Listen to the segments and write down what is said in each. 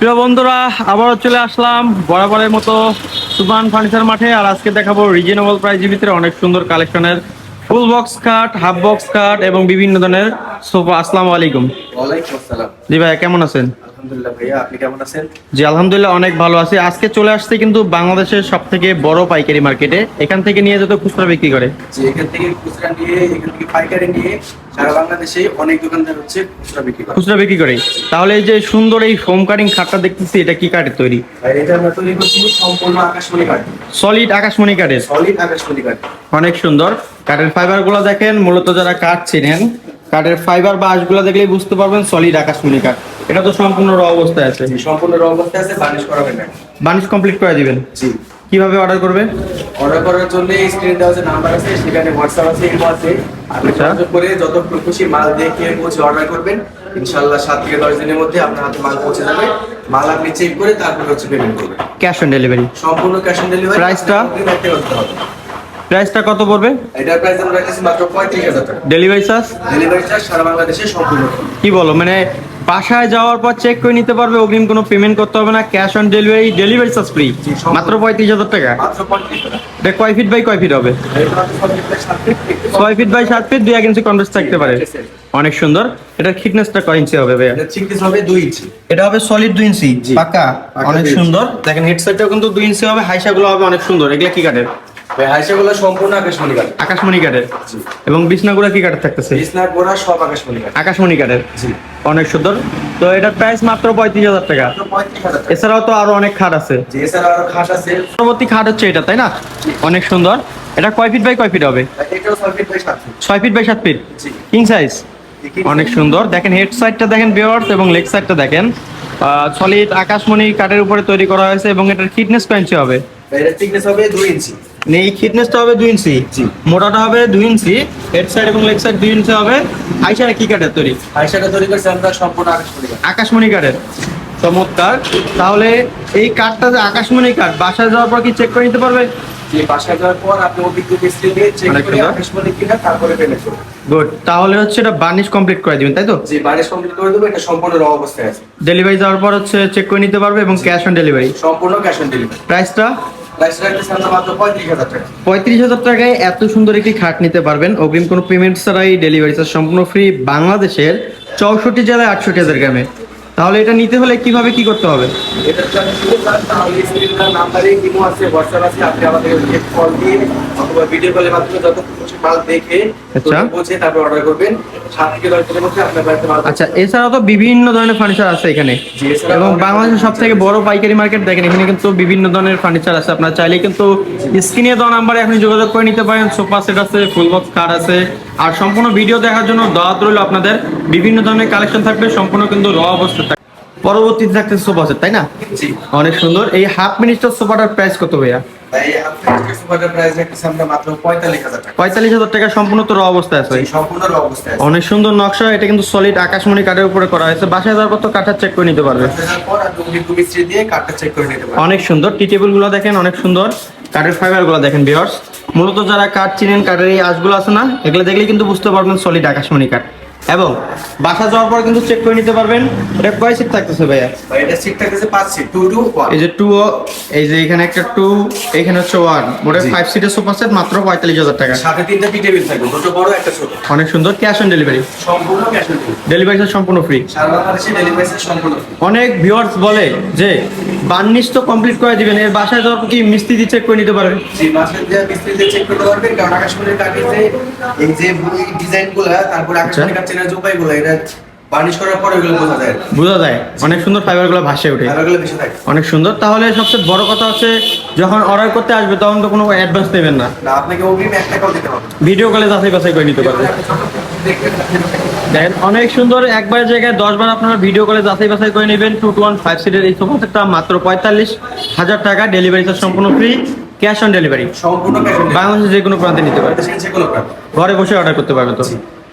প্রিয় বন্ধুরা, আবারও চলে আসলাম বরাবরের মতো সুবান ফার্নিচার মাঠে। আর আজকে দেখাবো রিজনেবল প্রাইজের ভিতরে অনেক সুন্দর কালেকশনের ফুল বক্স খাট, হাফ বক্স খাট এবং বিভিন্ন ধরনের সোফা। আসসালামু আলাইকুম। ওয়ালাইকুম আসসালাম। জি ভাই, কেমন আছেন? আলহামদুলিল্লাহ ভাইয়া, আপনি কেমন আছেন? জি আলহামদুলিল্লাহ অনেক ভালো আছি। আজকে চলে আসছে কিন্তু বাংলাদেশের সব থেকে বড় পাইকারি মার্কেটে। এখান থেকে নিয়ে যেত খুচরা বিক্রি করে, যে এখান থেকে খুচরা নিয়ে, এখান থেকে পাইকারি নিয়ে সারা বাংলাদেশে অনেক দোকানদার হচ্ছে খুচরা বিক্রি করে। খুচরা বিক্রি করে। তাহলে এই যে সুন্দর এই ফোম কাটিং খাটটা দেখতেছি, এটা কি কাঠের তৈরি? আর এটা আমরা তৈরি করছি সম্পূর্ণ আকাশমণি কাঠ। সলিড আকাশমণি কাঠের। সলিড আকাশমণি কাঠ। অনেক সুন্দর। কাঠের ফাইবার গুলো দেখেন, মূলত যারা কাঠ চিনেন কাঠের ফাইবার বা আঁশগুলো দেখলেই বুঝতে পারবেন সলিড আকাশমণি কাঠ। এটা তো সম্পূর্ণ র অবস্থায় আছে। সম্পূর্ণ র অবস্থায় আছে, বার্নিশ করা হয় না। বার্নিশ কমপ্লিট করে দিবেন। জি। কিভাবে অর্ডার করবে? অর্ডার করার জন্য স্ক্রিনে দেওয়া যে নাম্বার আছে, সেখানে হোয়াটসঅ্যাপ আছে, ইমো আছে। আপনি আচ্ছা। যোগাযোগ করে যত খুশি মাল দেখে পৌঁছে অর্ডার করবেন। ইনশাআল্লাহ 7 থেকে 10 দিনের মধ্যে আপনার হাতে মাল পৌঁছে যাবে। মাল আপনি চেক করে তারপর হচ্ছে পেমেন্ট করবেন। Cash on delivery. সম্পূর্ণ ক্যাশ অন ডেলিভারি। প্রাইসটা? রাখতে হবে। প্রাইসটা কত পড়বে? এটার প্রাইস আমরা রাখছি মাত্র 35,000 টাকা। Delivery charge? ডেলিভারি চার্জ সারা বাংলাদেশে সম্পূর্ণ। কি বলো, মানে বাসায় যাওয়ার পর চেক করে নিতে পারবে, অগ্রিম কোনো পেমেন্ট করতে হবে না, cash on delivery, delivery charge free. জি, সম্পূর্ণ। মাত্র 35,000 টাকা। মাত্র 35 টাকা। এটা কয় ফিট বাই কয় ফিট হবে? এটা মাত্র 6 feet 7 feet. 6 feet by 7 feet, 2 ইঞ্চি কনভার্স থাকতে পারে। অনেক সুন্দর। এটার থিকনেসটা কয় ইঞ্চি হবে ভাইয়া? এটা থিকনেস হবে 2 ইঞ্চি। এটা হবে সলিড 2 ইঞ্চি জি। পাকা। পাকা অনেক 2 ইঞ্চি। সুন্দর। দেখেন হেড সাইডটাও কিন্তু 2 ইঞ্চি হবে, হাইসাগুলো হবে অনেক সুন্দর। এগুলা কি কাঠের? ভাই হাইসাগুলো সম্পূর্ণ আকাশমণি কাঠ। আকাশমণি কাঠের। জি। এবং বিছনাগুলো কি কাঠের থাকতেছে? বিছনা গোড়া সব আকাশমণি কাঠ। আকাশমণি কাঠের। জি। অনেক সুন্দর। তো এটার প্রাইস মাত্র 35,000 টাকা। মাত্র 35,000 টাকা। এছাড়াও তো আরো অনেক খাট আছে। জি, এছাড়া আরো খাট আছে। পরবর্তী খাট হচ্ছে এটা, তাই না? অনেক সুন্দর। এটা কয় ফিট বাই কয় ফিট হবে? এটাও 6 feet by 7 feet. 6 feet by 7 feet. জি। King size. অনেক সুন্দর। দেখেন হেড সাইডটা দেখেন ভিউয়ার্স, এবং লেগ সাইডটা দেখেন। সলিড আকাশমণি কাঠের উপরে তৈরি করা হয়েছে, এবং এটার থিকনেস কয় ইঞ্চি হবে? এটার থিকনেস হবে 2 ইঞ্চি। মানে এই থিকনেসটা হবে 2 ইঞ্চি। জি। মোটাটা হবে 2 ইঞ্চি। হেড সাইড এবং লেগ সাইড 2 ইঞ্চি হবে। আইসাটা কি কাঠের তৈরি? হাইসাটা তৈরি করছে আমরা সম্পূর্ণ আকাশমণি কাঠ। আকাশমণি কাঠের। চমৎকার। তাহলে এই কাঠটা যে আকাশমণি কাঠ, বাসায় যাওয়ার পর কি চেক করে নিতে পারবে? যে বাসায় যাওয়ার পর আপনি অভিজ্ঞ মিস্ত্রি দিয়ে চেক অনেক করে সুন্দর। আকাশমণি কিনা তারপরে পেমেন্ট করবেন। গুড। তাহলে হচ্ছে এটা বার্নিশ কমপ্লিট করে দিবেন, তাই তো? যে বার্নিশ কমপ্লিট করে দেবো, এটা সম্পূর্ণ র অবস্থায় আছে। ডেলিভারি যাওয়ার পর হচ্ছে চেক করে নিতে পারবে, এবং ক্যাশ অন ডেলিভারি। সম্পূর্ণ ক্যাশ অন ডেলিভারি। প্রাইসটা? প্রাইস রাখতেছি আমরা মাত্র 35,000 টাকা। 35,000 টাকায় এত সুন্দর একটি খাট নিতে পারবেন, অগ্রিম কোনো পেমেন্ট ছাড়াই, ডেলিভারি চার্জ সম্পূর্ণ ফ্রি, বাংলাদেশের 64 জেলায় 68,000 গ্রামে। তাহলে এটা নিতে হলে কিভাবে কি করতে হবে? এটার জন্য শুধু তাহলে স্ক্রিনের নাম্বারে ইমো আছে, হোয়াটসঅ্যাপ আছে, আপনি আমাদের কল দিয়ে অথবা ভিডিও কলের মাধ্যমে যত খুশি মাল দেখে আচ্ছা। পৌঁছে তারপর অর্ডার করবেন। 7 থেকে 10 দিনের মধ্যে আপনার বাড়িতে মাল। আচ্ছা, এছাড়াও তো বিভিন্ন ধরনের ফার্নিচার আছে এখানে, জি, এছাড়াও এবং অনেক বাংলাদেশের সব থেকে furniture বড় পাইকারি মার্কেট। দেখেন এখানে কিন্তু বিভিন্ন ধরনের ফার্নিচার আছে, আপনারা চাইলে কিন্তু স্ক্রিনে দেওয়া নাম্বারে আপনি যোগাযোগ করে নিতে পারেন। সোফা সেট আছে, ফুল বক্স খাট আছে। আর সম্পূর্ণ ভিডিও দেখার জন্য দাওয়াত রইল আপনাদের। বিভিন্ন ধরনের কালেকশন থাকবে, সম্পূর্ণ কিন্তু র অবস্থা থাকবে। পরবর্তীতে থাকতে সোফা সেট, তাই না? জি। অনেক সুন্দর। এই হাফ মিনিস্টার সোফাটার প্রাইস কত ভাইয়া? তাই আপনাদের সুপারটার প্রাইস রাখতেছি আমরা মাত্র 45,000 টাকা। 45,000 টাকা সম্পূর্ণ তো র অবস্থায় আছে। এই সম্পূর্ণ র অবস্থায় আছে। অনেক সুন্দর নকশা। এটা কিন্তু সলিড আকাশমণি কাঠের উপরে করা হয়েছে। বাসায় যাওয়ার পর তো কাঠটা চেক করে নিতে পারবে। বাসার পর আপনি অভিজ্ঞ মিস্ত্রি দিয়ে কার্ডটা চেক করে নিতে পারেন। অনেক সুন্দর। টি টেবিল গুলো দেখেন, অনেক সুন্দর। কাঠের ফাইবার গুলো দেখেন ভিউয়ার্স। মূলত যারা কাঠ চিনেন, কাঠের এই আঁশগুলো আছে না, এগুলো দেখলেই কিন্তু বুঝতে পারবেন সলিড আকাশমণি কাঠ। এবং বাসা যাওয়ার পর কিন্তু চেক করে নিতে পারবেন। এটা কয় সিট থাকতেছে ভাইয়া? ভাই এটা সিট থাকতেছে 5 সিট, 2 to 1। এই যে 2, এই যে এখানে একটা 2, এখানে হচ্ছে 1, মোট জি। 5 সিটের সোফা সেট মাত্র 45,000 টাকা। সাথে 3টা টি টেবিল থাকবে, দুটো বড় একটা ছোট। অনেক সুন্দর। Cash on delivery. সম্পূর্ণ ক্যাশ অন ডেলিভারি। ডেলিভারি সম্পূর্ণ ফ্রি। সারা বাংলাদেশে ডেলিভারি সম্পূর্ণ free। অনেক ভিউয়ার্স বলে যে বার্নিশ তো কমপ্লিট করে দিবেন, এর বাসায় যাওয়ার পর কি মিস্ত্রি দিয়ে চেক করে নিতে পারবে? যে মাসের যে মিস্ত্রিতে চেক করতে পারবেন, কারণ আকাশমণির কাঠের যে এই যে ডিজাইনগুলো, তারপর আকাশমণির কাঠ চেনার যে উপায়গুলো, এটা বার্নিশ করার পর ওইগুলো বোঝা যায়। বোঝা যায়। অনেক সুন্দর ফাইবারগুলো ভাসে ওঠে। ফাইবারগুলো বেশি থাকে। অনেক সুন্দর। তাহলে সবচেয়ে বড় কথা হচ্ছে, যখন অর্ডার করতে আসবে তখন তো কোনো অ্যাডভান্স নেবেন না, না, আপনাকে অগ্রিম 1 টাকাও দিতে হবে। ভিডিও কলে যাচাই বাছাই করে নিতে পারবে। দেখেন অনেক সুন্দর। একবার জায়গায় 10 বার আপনারা ভিডিও কলে যাচাই বাছাই করে নেবেন। 2 to 1 5 সিটের এই সোফা সেটটা মাত্র 45,000 টাকা। ডেলিভারি চার্জ সম্পূর্ণ ফ্রি, ক্যাশ অন ডেলিভারি। সম্পূর্ণ ক্যাশ অন ডেলিভারি। বাংলাদেশের যে কোনো প্রান্তে নিতে পারবে, বাংলাদেশের যে কোনো প্রান্তে। ঘরে বসে অর্ডার করতে পারবে তো।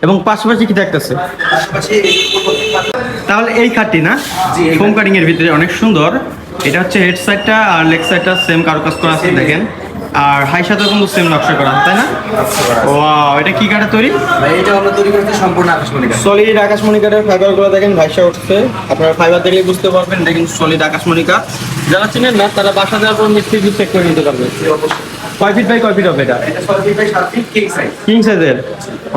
এবং পাশাপাশি কি থাকতেছে? পাশাপাশি এই তাহলে এই খাটটি না, জি, এই ফোম কাটিং এর ভিতরে অনেক সুন্দর। এটা হচ্ছে হেড সাইডটা আর লেগ সাইডটা সেম কারুকাজ করা আছে। দেখেন আর হাই সাথে কিন্তু সেম নকশা করা তাই না? ওয়াও, এটা কি কাঠের তৈরি? ভাই এটা আমরা তৈরি করতে সম্পূর্ণ আকাশমণি কাঠ। সলিড আকাশমণি কাঠের ফাইবার গুলো দেখেন ভাইসা উঠছে, আপনারা ফাইবার দেখলে বুঝতে পারবেন দেখেন সলিড আকাশমণি কাঠ। যারা চিনেন না তারা বাসা যাওয়ার পর মিস্ত্রি চেক করে নিতে পারবে। কয় ফিট বাই কয় ফিট হবে এটা? এটা 6 feet by 7 feet king size. King সাইজের,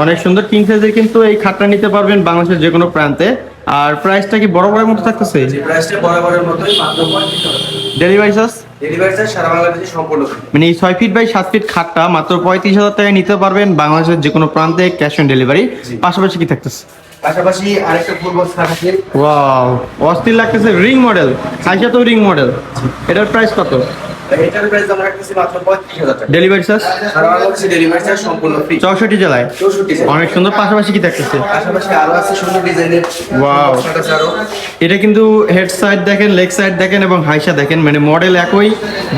অনেক সুন্দর কিং সাইজের কিন্তু এই খাটটা নিতে পারবেন বাংলাদেশের যে কোনো প্রান্তে। আর প্রাইসটা কি বরাবরের মতো থাকতেছে? যে প্রাইসটা বরাবরের মতোই মাত্র 35,000 ডেলিভারি চার্জ ডেলিভারি চার্জ সারা বাংলাদেশে সম্পূর্ণ ফ্রি। মানে এই 6 ফিট বাই 7 ফিট খাটটা মাত্র 35,000 টাকায় নিতে পারবেন বাংলাদেশের যে কোনো প্রান্তে, ক্যাশ অন ডেলিভারি। পাশাপাশি কি থাকতেছে? পাশাপাশি আরেকটা ফুল বক্স খাট আছে। ওয়াও, অস্থির লাগতেছে, রিং মডেল, আইসা তো রিং মডেল। এটার প্রাইস কত? এটার প্রাইস আমরা রাখতেছি মাত্র 35,000 টাকা। ডেলিভারি চার্জ সারা বাংলাদেশে ডেলিভারি চার্জ সম্পূর্ণ ফ্রি। 64 জেলায়, 64 জেলায়। অনেক সুন্দর। পাশাপাশি কি থাকতেছে? পাশাপাশি আরো আছে সুন্দর ডিজাইনের Wow. খাট আছে আরো। এটা কিন্তু হেড সাইড দেখেন, লেগ সাইড দেখেন এবং হাইসা দেখেন, মানে মডেল একই,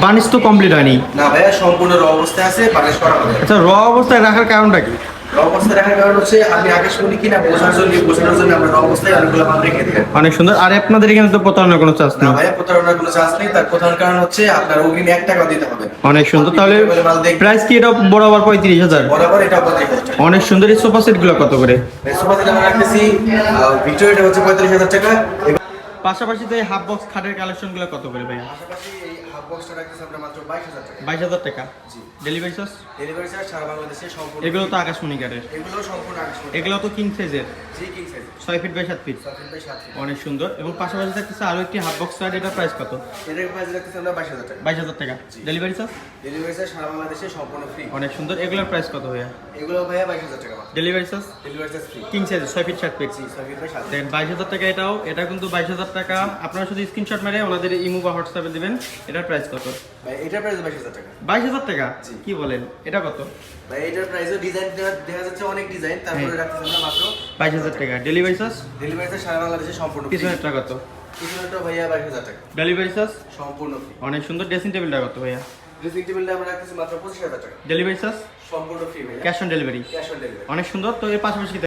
বানিশ তো কমপ্লিট হয়নি। না ভাইয়া সম্পূর্ণ র অবস্থায় আছে, পালিশ করা হবে। আচ্ছা, র অবস্থায় রাখার কারণটা কি? র অবস্থায় রাখার কারণ হচ্ছে আপনি আকাশমণি কিনা বোঝানোর জন্য আমরা র অবস্থায় অনেকগুলো মাল রেখে দিই। অনেক সুন্দর। আর আপনাদের এখানে তো প্রতারণার কোনো চান্স না নেই। ভাইয়া প্রতারণার কোনো চান্স নেই। তার প্রধান কারণ হচ্ছে আপনার অগ্রিম 1 টাকা দিতে হবে না। অনেক সুন্দর। আপনি তাহলে বলে মাল দেখবেন। প্রাইস কি এটা বরাবর 35,000? বরাবর এটা 35,000 টাকা। অনেক সুন্দর। এই সোফা সেট গুলো কত করে? সোফা সেট আমরা রাখতেছি ভিক্টোরিয়াটা হচ্ছে 45,000 টাকা। এবং পাশাপাশি যে হাফ বক্স খাটের কালেকশন গুলো কত করে ভাইয়া? পাশাপাশি এই হাফ বক্সটা রাখতেছি আমরা মাত্র 22,000 টাকা। 22,000 টাকা। জি। Delivery charge? ডেলিভারি চার্জ সারা বাংলাদেশে সম্পূর্ণ। এগুলো তো আকাশমণি কাঠের, এগুলো সম্পূর্ণ আকাশমণি। এগুলো তো কিং সাইজের, জি king size 6 feet by 7 feet, 6 feet by 7 feet. অনেক সুন্দর। এবং পাশাপাশি থাকতেছে আরো একটি হাফ বক্স খাট, এটার প্রাইস কত? এটার প্রাইস রাখতেছি আমরা 22,000 টাকা। 22,000 টাকা। Delivery charge? ডেলিভারি চার্জ সারা বাংলাদেশে সম্পূর্ণ ফ্রি। অনেক সুন্দর। এগুলোর প্রাইস কত ভাইয়া? এগুলো ভাইয়া 22,000 টাকা মাত্র। Delivery charge? Delivery charge free. King size 6 feet 7 feet. জি 6 ফিট বাই 7 ফিট। দেখেন 22,000 টাকা এটাও, এটা কিন্তু 22,000 টাকা। আপনারা শুধু স্ক্রিনশট মেরে ওনাদের ইমো বা হোয়াটসঅ্যাপে দিবেন। এটার প্রাইস কত? ভাই এটার প্রাইস 22,000 টাকা। 22,000 টাকা? জি। কি বলেন, এটা কত? ভাই এটার প্রাইসও ডিজাইন দেখা যাচ্ছে অনেক ডিজাইন, তারপরে রাখতেছি আমরা মাত্র 22,000 টাকা। Delivery charge? ডেলিভারি চার্জ সারা বাংলাদেশে সম্পূর্ণ ফ্রি। পিছনেরটা কত? পিছনেরটা ভাইয়া 22,000 টাকা। Delivery charge? সম্পূর্ণ ফ্রি। অনেক সুন্দর। ড্রেসিং টেবিলটা কত ভাইয়া? ড্রেসিং টেবিলটা আমরা রাখতেছি মাত্র 25,000 টাকা। Delivery charge? সম্পূর্ণ ফ্রি ভাইয়া। Cash on delivery. Cash on delivery. অনেক সুন্দর। তো এর পাশাপাশি কি